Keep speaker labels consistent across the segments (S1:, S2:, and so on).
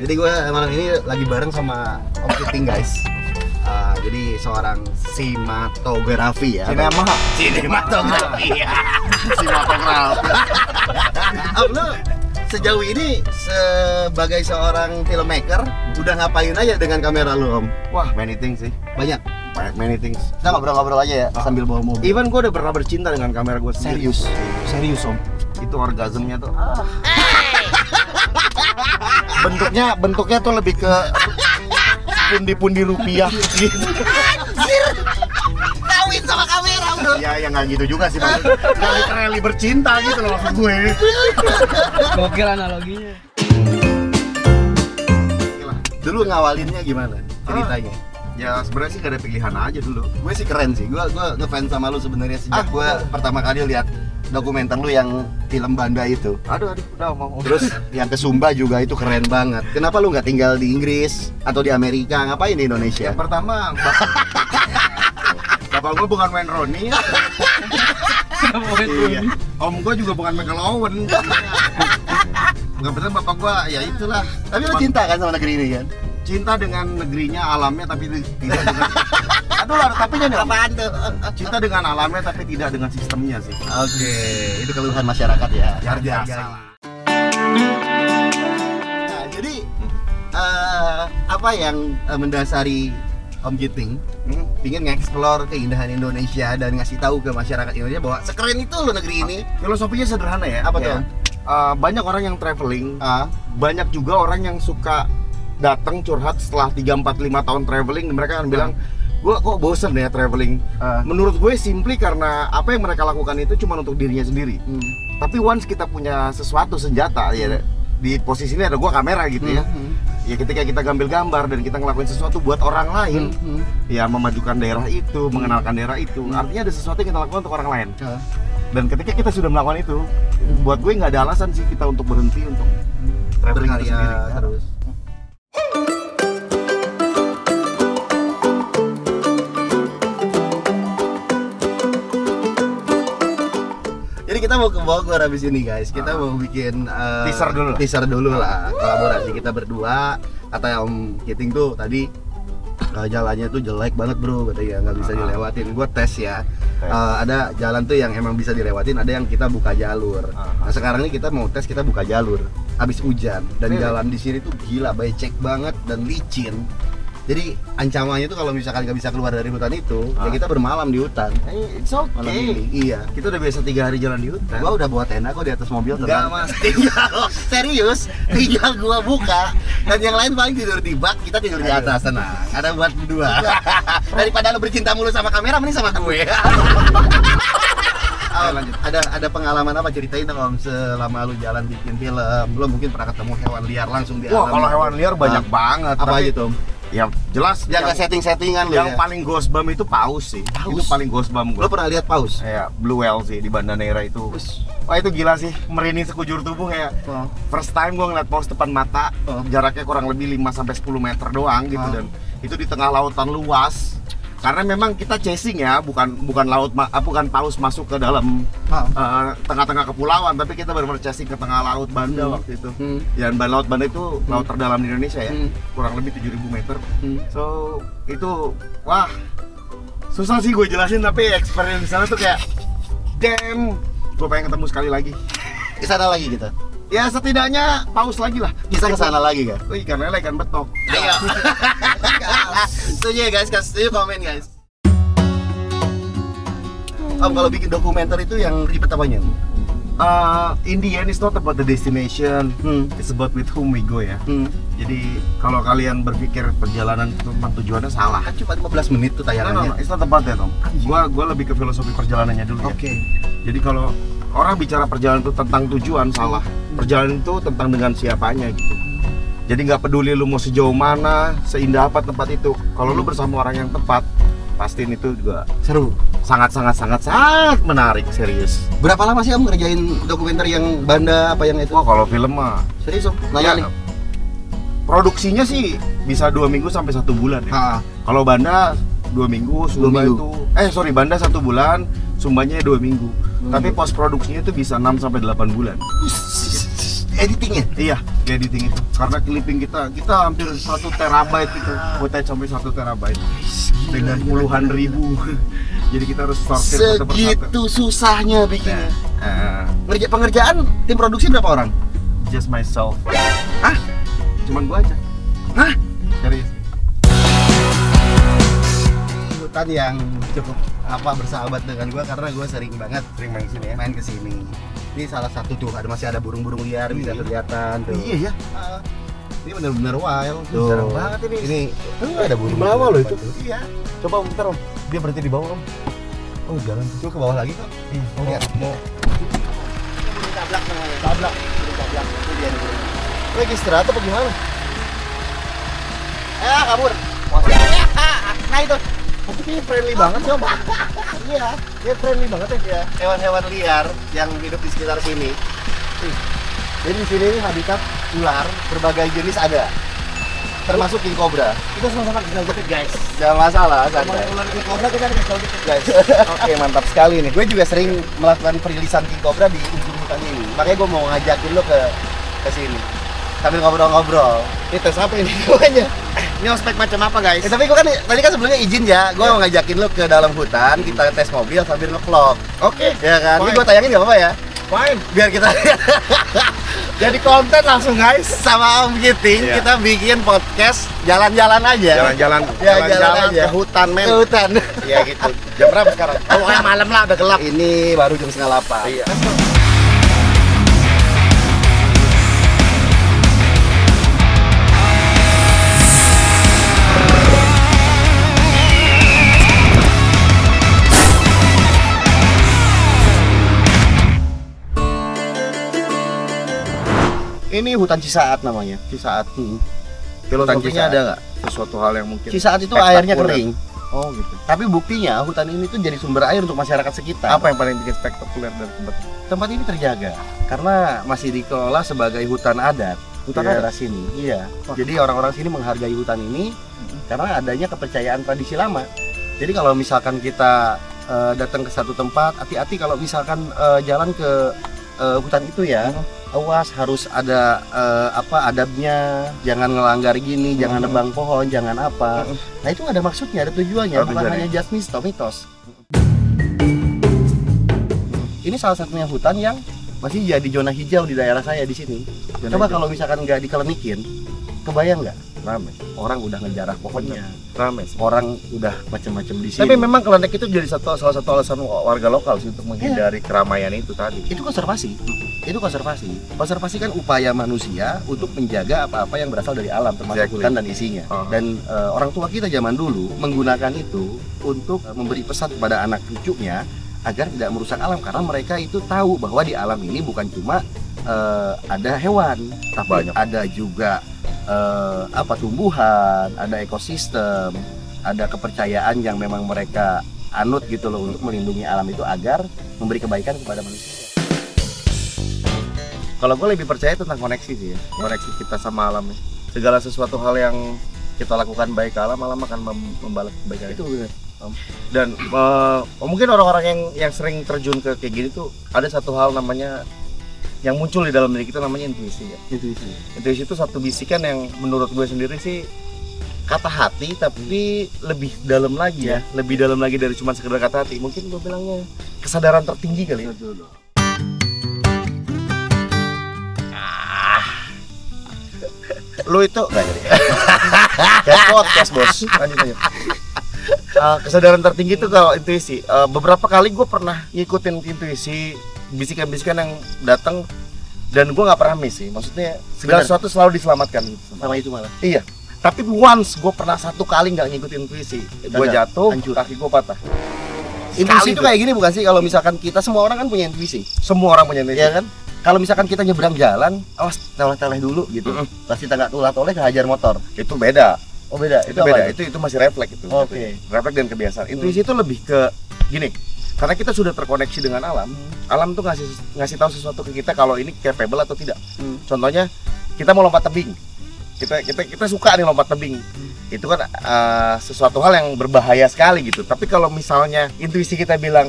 S1: Jadi gue malam ini lagi bareng sama Om Kiting guys. Jadi seorang sinematografi ya. Sinematografi ya. Sinematografi. Om, lu sejauh ini sebagai seorang filmmaker udah ngapain aja dengan kamera lu, Om?
S2: Wah, many things sih.
S1: Banyak.
S2: Many things.
S1: Kita ngobrol-ngobrol aja ya sambil bawa mobil.
S2: Even gue udah pernah bercinta dengan kamera gue sendiri.
S1: Serius, Om.
S2: Itu orgasmnya tuh. Bentuknya tuh lebih ke pundi-pundi rupiah gitu.
S1: Kawin sama kamera, bro.
S2: Ya nggak gitu juga sih, maksudnya nggak literally bercinta gitu loh maksud gue.
S3: Gokil analoginya.
S1: Dulu ngawalinnya gimana ceritanya?
S2: Ya sebenarnya sih gak ada pilihan aja dulu.
S1: Gue sih keren sih, gue ngefans sama lu sebenarnya sejak gue pertama kali lihat dokumenter lu yang film Banda itu.
S2: Aduh, udah mau.
S1: Terus yang ke Sumba juga itu keren banget. Kenapa lu nggak tinggal di Inggris atau di Amerika? Ngapain di Indonesia?
S2: Yang pertama, bapak gue bukan Wayne Rooney. Iya. Om gue juga bukan Michael Owen. Nggak bener, bapak gue ya itulah.
S1: Tapi lu cinta kan sama negeri ini kan?
S2: Cinta dengan negerinya, alamnya, tapi tidak dengan aduh lah, tapi nih
S1: Apaan tuh?
S2: cinta dengan alamnya tapi tidak dengan sistemnya sih.
S1: Oke, itu keluhan masyarakat ya.
S2: Ya biasa.
S1: Nah, jadi apa yang mendasari Om Kiting pingin nge-explore keindahan Indonesia dan ngasih tahu ke masyarakat Indonesia bahwa sekeren itu loh negeri ini?
S2: Filosofinya sederhana ya.
S1: Apa tuh?
S2: Banyak orang yang traveling, banyak juga orang yang suka datang curhat setelah 3, 4, 5 tahun traveling. Mereka akan bilang, gue kok bosen ya traveling. Menurut gue simply karena apa yang mereka lakukan itu cuma untuk dirinya sendiri. Tapi once kita punya sesuatu senjata ya, di posisi ini ada gue kamera gitu ya. Ya ketika kita ngambil gambar dan kita ngelakuin sesuatu buat orang lain, ya memajukan daerah itu, mengenalkan daerah itu, artinya ada sesuatu yang kita lakukan untuk orang lain. Dan ketika kita sudah melakukan itu, buat gue nggak ada alasan sih kita untuk berhenti untuk traveling itu sendiri
S1: terus. Jadi kita mau ke Bogor habis ini guys. Kita mau bikin teaser dulu lah kolaborasi kita berdua. Kata Om Kiting tuh tadi jalannya tuh jelek banget bro, katanya nggak bisa dilewatin. Gue tes ya. Ada jalan tuh yang emang bisa dilewatin, ada yang kita buka jalur. Nah sekarang ini kita mau tes, kita buka jalur habis hujan dan jalan di sini tuh gila becek banget dan licin. Jadi ancamannya tuh kalau misalkan nggak bisa keluar dari hutan itu, ya kita bermalam di hutan.
S2: It's okay.
S1: Iya.
S2: Kita udah biasa 3 hari jalan di hutan.
S1: Gua udah bawa tenda kok di atas mobil.
S2: Enggak mas.
S1: Serius, tinggal gua buka dan yang lain paling tidur di bak, kita tidur di atas. Tenang, ada buat berdua. Daripada lo bercinta mulu sama kamera, mending sama gue. Lanjut. Ada pengalaman apa, ceritain dong Om selama lu jalan bikin film. Lu mungkin pernah ketemu hewan liar langsung di alam.
S2: Wah, kalau hewan liar banyak banget.
S1: Apa aja tuh?
S2: Ya jelas
S1: yang setting-settingan lu
S2: yang
S1: ya?
S2: paling goosebump itu paus sih. Itu paling goosebump gue.
S1: Lo pernah lihat paus?
S2: Ya, blue whale sih di Banda Neira itu. Wah itu gila sih, merinding sekujur tubuh kayak. First time gue ngeliat paus depan mata. Jaraknya kurang lebih 5-10 meter doang gitu, dan itu di tengah lautan luas. Karena memang kita chasing ya, bukan paus masuk ke dalam tengah-tengah kepulauan, tapi kita benar-benar chasing ke tengah laut Banda waktu itu. Dan laut Banda itu laut terdalam di Indonesia ya, kurang lebih 7.000 meter. So itu wah susah sih gue jelasin, tapi experience di sana tuh kayak damn, gue pengen ketemu sekali lagi.
S1: Kesana lagi gitu?
S2: Ya setidaknya paus lagi lah.
S1: Bisa kesana lagi kan?
S2: Oh, ikan lele, ikan betok.
S1: Ayo. Setuju ya guys, setuju komen guys. Om, kalau bikin dokumenter itu yang ribet apanya?
S2: In the end it's not about the destination, it's about with whom we go ya. Jadi kalau kalian berpikir perjalanan tempat tujuannya salah.
S1: Kan cuma 15 menit tuh tayangannya.
S2: No, it's not about that Om. Gua lebih ke filosofi perjalanannya dulu ya. Jadi kalau orang bicara perjalanan itu tentang tujuan, salah. Perjalanan itu tentang dengan siapanya gitu. Jadi nggak peduli lu mau sejauh mana, seindah apa tempat itu. Kalau lu bersama orang yang tepat, pastiin itu juga
S1: seru.
S2: Sangat menarik, serius.
S1: Berapa lama sih Om ngerjain dokumenter yang Banda apa yang itu?
S2: Wah kalau film mah
S1: serius Om? Nanya nih.
S2: Produksinya sih bisa 2 minggu sampai 1 bulan ya. Kalau Banda 2 minggu, Sumba itu Banda 1 bulan, Sumbanya 2 minggu. Tapi post produksinya itu bisa 6 sampai 8 bulan.
S1: editingnya?
S2: Iya, di editing itu. Karena clipping kita hampir 1 terabyte itu, footage sampai 1 terabyte dengan puluhan ribu. Jadi kita harus sortir satu persatu.
S1: Segitu susahnya bikinnya. Pengerjaan tim produksi berapa orang?
S2: Just myself.
S1: Hah?
S2: Cuman gua aja.
S1: Hah?
S2: Serius.
S1: Hutan yang cukup bersahabat dengan gua karena gua sering banget
S2: main kesini ya.
S1: Main kesini. Ini salah satu tuh, masih ada burung-burung liar bisa kelihatan tuh.
S2: Iya ya.
S1: Ini benar-benar wild tuh.
S2: Jarang banget ini.
S1: Ini ada burung.
S2: Di bawah loh itu.
S1: Iya.
S2: Coba bentar Om. Dia berhenti di bawah Om. Oh jalan tuh.
S1: Coba ke bawah lagi kok.
S2: Oh,
S1: ya.
S2: mau.
S1: Tablak namanya. Tablak. Itu dia nih. Lagi istirahat apa gimana? Kabur. Nah itu.
S2: Tapi dia friendly banget sih Om.
S1: Iya, dia friendly banget ya. Hewan-hewan liar yang hidup di sekitar sini. Jadi di sini habitat ular berbagai jenis ada. Termasuk king cobra.
S2: Kita sama-sama kenal dikit guys.
S1: Jangan masalah, santai.
S2: Ular king cobra kita kenal dikit guys.
S1: Oke, mantap sekali nih. Gue juga sering melakukan perilisan king cobra di ujung hutan ini. Makanya gue mau ngajakin lo ke sini. Sambil ngobrol-ngobrol. Itu apa ini namanya?
S2: Ini ospek macam apa guys?
S1: Tapi gue kan tadi kan sebelumnya izin ya, gue mau ngajakin lo ke dalam hutan, kita tes mobil sambil nge-vlog.
S2: Oke.
S1: Ya kan? Ini
S2: Fine.
S1: gue tayangin nggak apa-apa ya?
S2: Fine.
S1: Biar kita
S2: Jadi konten langsung guys.
S1: sama Om Giting,
S2: Iya.
S1: kita bikin podcast jalan-jalan aja.
S2: Jalan-jalan.
S1: Ya, jalan aja.
S2: ke hutan men.
S1: Ke hutan.
S2: Iya gitu. Jam berapa sekarang? Oh, malam lah udah gelap.
S1: Ini baru jam 7:30.
S2: Iya.
S1: Ini hutan Cisaat namanya.
S2: Cisaat.
S1: Filosofinya ada nggak?
S2: Sesuatu hal yang mungkin
S1: Cisaat itu
S2: spektakuler.
S1: airnya kering.
S2: Oh gitu.
S1: Tapi buktinya hutan ini tuh jadi sumber air untuk masyarakat sekitar.
S2: Apa yang paling bikin spektakuler dari tempat ini?
S1: Tempat ini terjaga karena masih dikelola sebagai hutan adat.
S2: Hutan
S1: di
S2: adat?
S1: daerah sini. Iya.
S2: Wah.
S1: Jadi orang-orang sini menghargai hutan ini karena adanya kepercayaan tradisi lama. Jadi kalau misalkan kita datang ke satu tempat, hati-hati kalau misalkan jalan ke hutan itu ya. Awas, harus ada adabnya, jangan ngelanggar gini, jangan nebang pohon, jangan apa. Nah itu ada maksudnya, ada tujuannya,
S2: Ada
S1: bukan
S2: tujuannya.
S1: hanya just mitos. Ini salah satunya hutan yang masih jadi zona hijau di daerah saya di sini. Coba kalau misalkan nggak dikelenikin, kebayang nggak?
S2: Rame.
S1: Orang udah ngejarah pohonnya,
S2: Rame.
S1: orang udah macem-macem di sini.
S2: Tapi memang kelenteng itu jadi salah satu alasan warga lokal sih untuk menghindari keramaian itu tadi.
S1: itu konservasi. Itu konservasi. Konservasi kan upaya manusia untuk menjaga apa-apa yang berasal dari alam, termasuk
S2: Exactly.
S1: hutan dan isinya. Dan orang tua kita zaman dulu menggunakan itu untuk memberi pesan kepada anak cucunya agar tidak merusak alam, karena mereka itu tahu bahwa di alam ini bukan cuma ada hewan, tapi
S2: Banyak.
S1: ada juga tumbuhan, ada ekosistem, ada kepercayaan yang memang mereka anut gitu loh untuk melindungi alam itu agar memberi kebaikan kepada manusia.
S2: Kalau gue lebih percaya tentang koneksi sih ya, koneksi kita sama alam ya. Segala sesuatu hal yang kita lakukan baik ke alam, alam akan membalas kebaikan itu.
S1: Itu benar.
S2: Dan mungkin orang-orang yang sering terjun ke kayak gini tuh ada satu hal namanya yang muncul di dalam diri kita namanya intuisi ya. Intuisi itu satu bisikan yang menurut gue sendiri sih kata hati tapi lebih dalam lagi ya, lebih dalam lagi dari cuma sekedar kata hati. Mungkin gue bilangnya kesadaran tertinggi kali ya. Lu itu nggak jadi kayak podcast bos. Lanjut. Kesadaran tertinggi itu kalau intuisi. Beberapa kali gue pernah ngikutin intuisi, bisikan-bisikan yang datang, dan gue nggak pernah miss sih. Maksudnya segala sesuatu selalu diselamatkan.
S1: Sama itu malah.
S2: Iya. Tapi once gue pernah satu kali nggak ngikutin intuisi, gue jatuh,
S1: hancur.
S2: kaki gue patah.
S1: Intuisi itu
S2: tuh.
S1: kayak gini bukan sih? Kalau misalkan kita semua orang kan punya intuisi,
S2: Semua orang punya intuisi.
S1: ya kan? Kalau misalkan kita nyebrang jalan, awas toleh-toleh dulu gitu. Pasti tengah tulah-toleh kehajar motor.
S2: Itu beda.
S1: Oh beda.
S2: Itu
S1: apa
S2: beda.
S1: itu?
S2: Itu masih refleks itu.
S1: Oke.
S2: Refleks dan kebiasaan. Intuisi itu lebih ke gini. Karena kita sudah terkoneksi dengan alam. Alam tuh ngasih tahu sesuatu ke kita kalau ini capable atau tidak. Contohnya kita mau lompat tebing. Kita suka nih lompat tebing. Itu kan sesuatu hal yang berbahaya sekali gitu. Tapi kalau misalnya intuisi kita bilang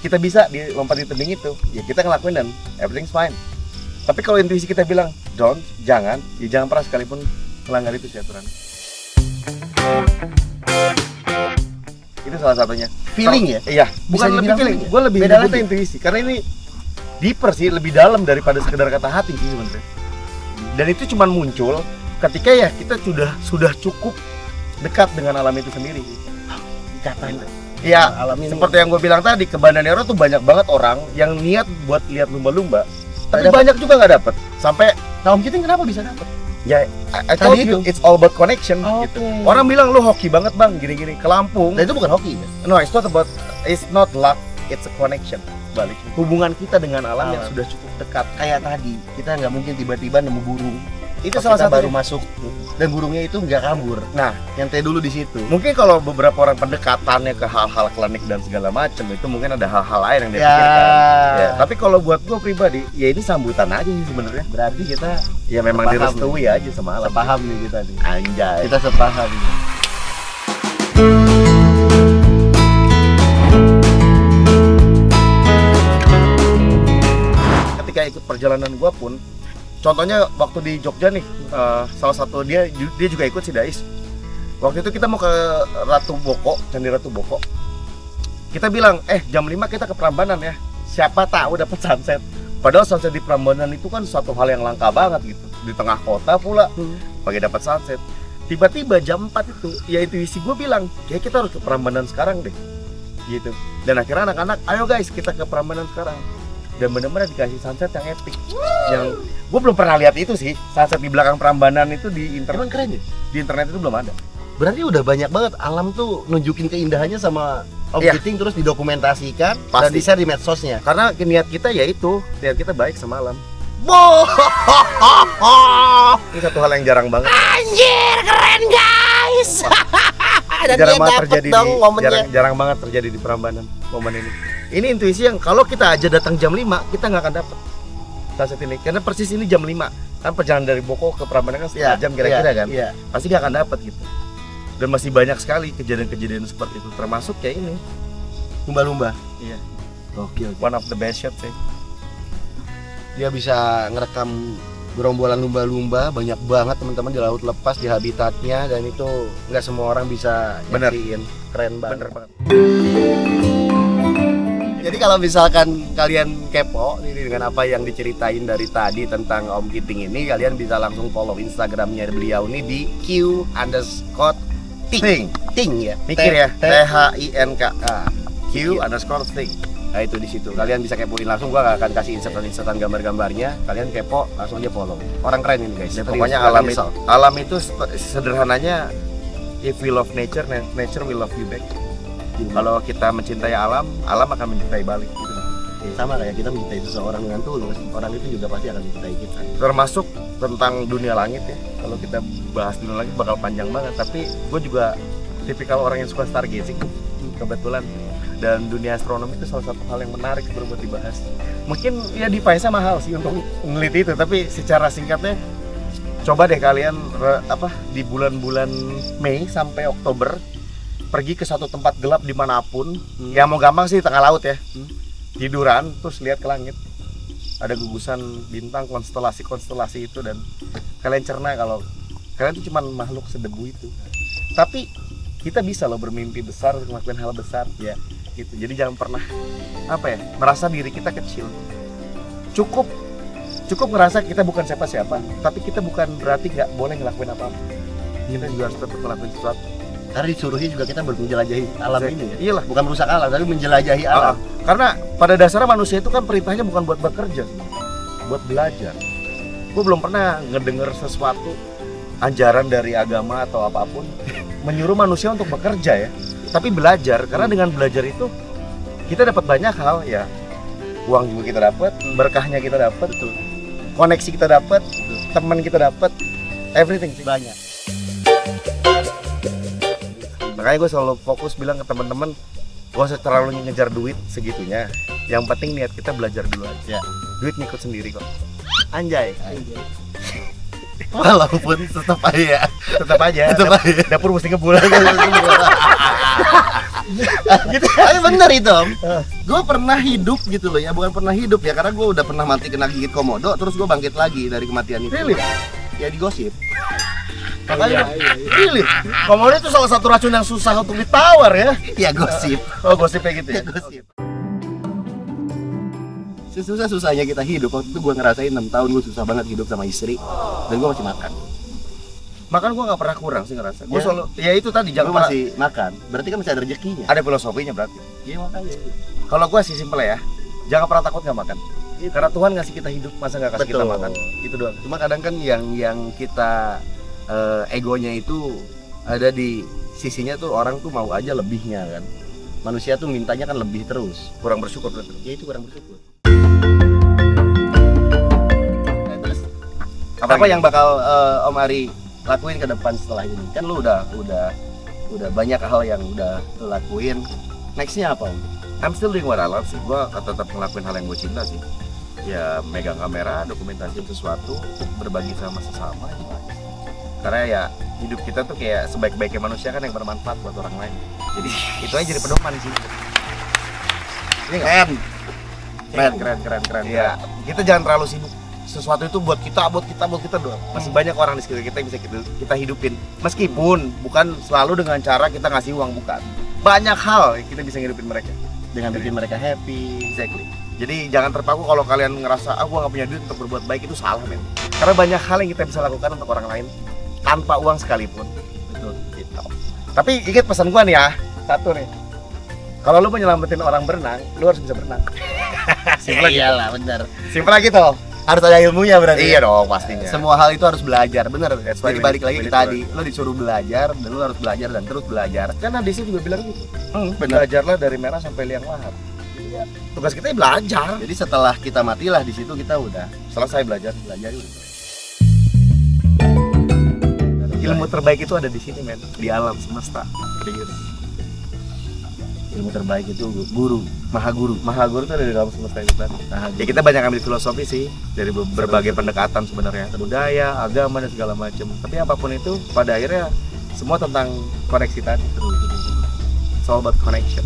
S2: kita bisa lompat di tebing itu, ya kita ngelakuin dan everything's fine. Tapi kalau intuisi kita bilang jangan pernah sekalipun melanggar itu sih aturan. Itu salah satunya.
S1: Feeling ya?
S2: Iya, bukan lebih feeling. Gue lebih nyebutnya intuisi karena ini deeper sih, lebih dalam daripada sekedar kata hati sih sebenarnya. Dan itu cuma muncul ketika ya kita sudah cukup dekat dengan alam itu sendiri.
S1: Ikatan.
S2: Iya, seperti yang gue bilang tadi, ke Banda Nero tuh banyak banget orang yang niat buat lihat lumba-lumba, tapi banyak juga nggak dapet. Sampai
S1: Om Kiting kenapa bisa dapet?
S2: Ya, I told you, it's all about connection. Gitu. Orang bilang lu hoki banget bang, gini-gini ke Lampung.
S1: Dan itu bukan hoki ya?
S2: No, it's not luck, it's a connection. Balik hubungan kita dengan alam yang sudah cukup dekat.
S1: Kayak tadi, kita nggak mungkin tiba-tiba nemu burung.
S2: Itu salah satu
S1: baru masuk dan burungnya itu nggak kabur.
S2: Nah,
S1: yang dulu di situ.
S2: Mungkin kalau beberapa orang pendekatannya ke hal-hal klinik dan segala macam itu mungkin ada hal-hal lain yang dia pikirkan. Ya, tapi kalau buat gue pribadi, ya ini sambutan aja sih sebenarnya.
S1: Berarti kita
S2: ya memang direstui aja sama alam.
S1: Sepaham nih kita nih.
S2: Anjay.
S1: Kita sepaham.
S2: Ketika ikut perjalanan gue pun, contohnya waktu di Jogja nih, salah satu dia juga ikut si Dais. Waktu itu kita mau ke Ratu Boko, Candi Ratu Boko. Kita bilang, jam 5 kita ke Prambanan ya. Siapa tahu dapat sunset. Padahal sunset di Prambanan itu kan suatu hal yang langka banget gitu. Di tengah kota pula, pagi dapat sunset. Tiba-tiba jam 4 itu, ya intuisi gue bilang, kayak kita harus ke Prambanan sekarang deh. Gitu. Dan akhirnya anak-anak, ayo guys kita ke Prambanan sekarang. Dan benar-benar dikasih sunset yang epic. Yang gue belum pernah lihat itu sih, sunset di belakang Prambanan itu di internet.
S1: Emang keren ya?
S2: Di internet itu belum ada.
S1: Berarti udah banyak banget alam tuh nunjukin keindahannya sama Om Kiting terus didokumentasikan dan di-share di medsosnya.
S2: Karena niat kita ya itu, niat kita baik sama alam. Ini satu hal yang jarang banget.
S1: Anjir, keren guys.
S2: jarang banget terjadi di Prambanan momen ini. Ini intuisi yang kalau kita aja datang jam 5, kita nggak akan dapet sunset ini. Karena persis ini jam 5. Kan perjalanan dari Boko ke Prambanan kan setengah jam kira-kira kan. Pasti nggak akan dapet gitu. Dan masih banyak sekali kejadian-kejadian seperti itu, termasuk kayak ini.
S1: Lumba-lumba.
S2: Iya.
S1: Gokil.
S2: One of the best shot sih.
S1: Dia bisa ngerekam gerombolan lumba-lumba banyak banget teman-teman di laut lepas di habitatnya, dan itu nggak semua orang bisa nyaksiin. Keren banget.
S2: Bener banget.
S1: Jadi kalau misalkan kalian kepo nih dengan apa yang diceritain dari tadi tentang Om Kiting ini, kalian bisa langsung follow Instagramnya beliau nih di Q_Ting ya.
S2: Mikir ya. THINK. Q_Ting.
S1: Nah itu di situ. Kalian bisa kepoin langsung. Gua gak akan kasih insertan gambar-gambarnya. Kalian kepo langsung aja follow. Orang keren ini guys.
S2: Pokoknya alam itu sederhananya, if we love nature, nature will love you back. Kalau kita mencintai alam, alam akan mencintai balik gitu.
S1: Sama kayak kita mencintai seseorang dengan tulus, orang itu juga pasti akan mencintai kita.
S2: Termasuk tentang dunia langit ya. Kalau kita bahas dunia langit bakal panjang banget. Tapi gue juga tipikal orang yang suka stargazing kebetulan. Dan dunia astronomi itu salah satu hal yang menarik buat dibahas. Mungkin ya device-nya mahal sih untuk meneliti itu, tapi secara singkatnya coba deh kalian di bulan-bulan Mei sampai Oktober pergi ke satu tempat gelap dimanapun, ya mau gampang sih tengah laut ya, tiduran terus lihat ke langit, ada gugusan bintang, konstelasi itu, dan kalian cerna kalau kalian itu cuma makhluk sedebu itu, tapi kita bisa loh bermimpi besar, ngelakuin hal besar ya gitu. Jadi jangan pernah merasa diri kita kecil. Cukup ngerasa kita bukan siapa-siapa, tapi kita bukan berarti nggak boleh ngelakuin apa-apa. Kita juga harus tetap ngelakuin sesuatu.
S1: Karena disuruhnya juga kita menjelajahi alam ini ya.
S2: Iyalah,
S1: bukan merusak alam, tapi menjelajahi alam.
S2: Karena pada dasarnya manusia itu kan perintahnya bukan buat bekerja, buat belajar. Gue belum pernah ngedenger sesuatu ajaran dari agama atau apapun menyuruh manusia untuk bekerja ya, tapi belajar. Karena dengan belajar itu kita dapat banyak hal ya. Uang juga kita dapat, berkahnya kita dapat, koneksi kita dapat, teman kita dapat, everything sih.
S1: Banyak.
S2: Makanya gue selalu fokus bilang ke teman-teman, gak usah terlalu ngejar duit segitunya. Yang penting niat kita belajar dulu aja. Duit ngikut sendiri kok. Anjay.
S1: Walaupun tetap aja.
S2: Dapur mesti ngebul.
S1: Gitu. Tapi bener itu Om. Gue pernah hidup gitu loh ya, bukan pernah hidup ya, karena gue udah pernah mati kena gigit komodo, terus gue bangkit lagi dari kematian itu.
S2: Really?
S1: Ya digosip.
S2: Makanya, really? Komodo itu salah satu racun yang susah untuk ditawar ya?
S1: Ya gosip.
S2: Oh, gosip kayak gitu ya?
S1: Gosip. Sesusah-susahnya kita hidup, waktu itu gue ngerasain 6 tahun gue susah banget hidup sama istri, dan gue masih makan.
S2: Makan gue gak pernah kurang sih ngerasa. Gue
S1: Ya.
S2: selalu, ya itu tadi jangan
S1: Gue masih makan, berarti kan masih ada rezekinya.
S2: ada filosofinya berarti.
S1: Iya makanya.
S2: Kalau gue sih simple ya, jangan pernah takut gak makan. Karena Tuhan ngasih kita hidup, masa gak kasih kita
S1: Betul.
S2: makan? Itu doang.
S1: Cuma kadang kan yang kita egonya itu ada di sisinya tuh, orang tuh mau aja lebihnya kan. Manusia tuh mintanya kan lebih terus.
S2: Kurang bersyukur berarti.
S1: Ya itu kurang bersyukur.
S2: Apa
S1: Apa
S2: lagi?
S1: yang bakal Om Ari lakuin ke depan setelah ini? Kan lu udah banyak hal yang udah lu lakuin. Nextnya apa Om?
S2: I'm still doing what I love sih. Gue tetap ngelakuin hal yang gue cinta sih. Ya megang kamera, dokumentasi sesuatu, berbagi sama sesama itu aja. Karena ya hidup kita tuh kayak sebaik-baiknya manusia kan yang bermanfaat buat orang lain. Jadi itu aja jadi pedoman sih. Ini nggak? Keren. Ya, kita jangan terlalu sibuk. Sesuatu itu buat kita doang. Masih banyak orang di sekitar kita yang bisa kita hidupin. Meskipun bukan selalu dengan cara kita ngasih uang, bukan. Banyak hal yang kita bisa ngidupin mereka.
S1: Dengan bikin mereka happy.
S2: Exactly. Jadi jangan terpaku kalau kalian ngerasa gua nggak punya duit untuk berbuat baik, itu salah men. Karena banyak hal yang kita bisa lakukan untuk orang lain tanpa uang sekalipun.
S1: Betul.
S2: Gitu. Tapi ingat pesan gua nih ya, satu nih. Kalau lu mau nyelamatin orang berenang, lu harus bisa berenang. Simpel
S1: Iyalah, benar.
S2: Simpel gitu.
S1: Harus ada ilmunya berarti.
S2: Iya dong pastinya.
S1: Semua hal itu harus belajar, bener.
S2: That's why
S1: Jadi
S2: we
S1: balik
S2: need-
S1: lagi
S2: we
S1: ke
S2: need to
S1: tadi, lo disuruh belajar dan lo harus belajar dan terus belajar.
S2: Karena DC juga bilang gitu.
S1: Benar.
S2: Belajarlah dari merah sampai liang lahat. Iya. Tugas kita ya belajar.
S1: Jadi setelah kita matilah di situ kita udah
S2: Selesai belajar.
S1: belajar udah.
S2: Ilmu terbaik itu ada di sini men, di alam semesta. Serius.
S1: Ilmu terbaik itu guru, maha guru.
S2: Maha Guru itu ada di alam semesta itu tadi. Ya kita banyak ambil filosofi sih dari berbagai pendekatan sebenarnya, budaya, agama dan segala macam. Tapi apapun itu pada akhirnya semua tentang koneksi tadi. It's all about connection.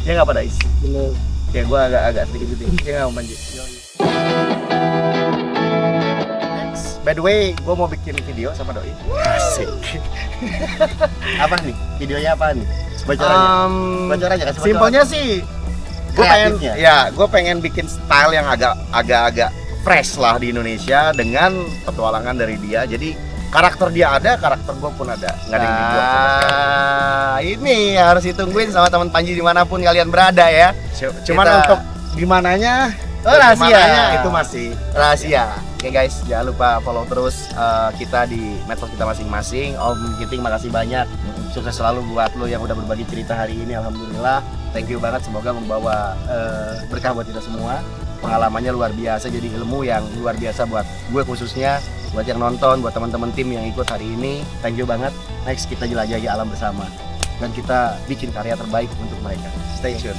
S2: Ya nggak pada is.
S3: Bener.
S2: Ya gue agak sedikit gitu. Ya nggak mau manjit. By the way, gue mau bikin video sama Doi. Asik.
S1: Apa nih? Videonya apa nih? Bocorannya. Bocor aja, kasih bocoran.
S2: Simpelnya sih, gue pengen,
S1: Kreatifnya.
S2: ya gue pengen bikin style yang agak fresh lah di Indonesia dengan petualangan dari dia. Jadi karakter dia ada, karakter gue pun ada. Nggak ada yang dibuat sama sekali.
S1: Nah, ini harus ditungguin sama teman Panji dimanapun kalian berada ya.
S2: Cuman
S1: Kita-
S2: untuk gimananya,
S1: rahasia.
S2: itu masih
S1: Rahasia. Oke guys, jangan lupa follow terus kita di medsos kita masing-masing. Om Giting makasih banyak. Sukses selalu buat lo yang udah berbagi cerita hari ini. Alhamdulillah. Thank you banget. Semoga membawa berkah buat kita semua. Pengalamannya luar biasa, jadi ilmu yang luar biasa buat gue khususnya, buat yang nonton, buat teman-teman tim yang ikut hari ini. Thank you banget. Next kita jelajahi alam bersama dan kita bikin karya terbaik untuk mereka. Stay tune.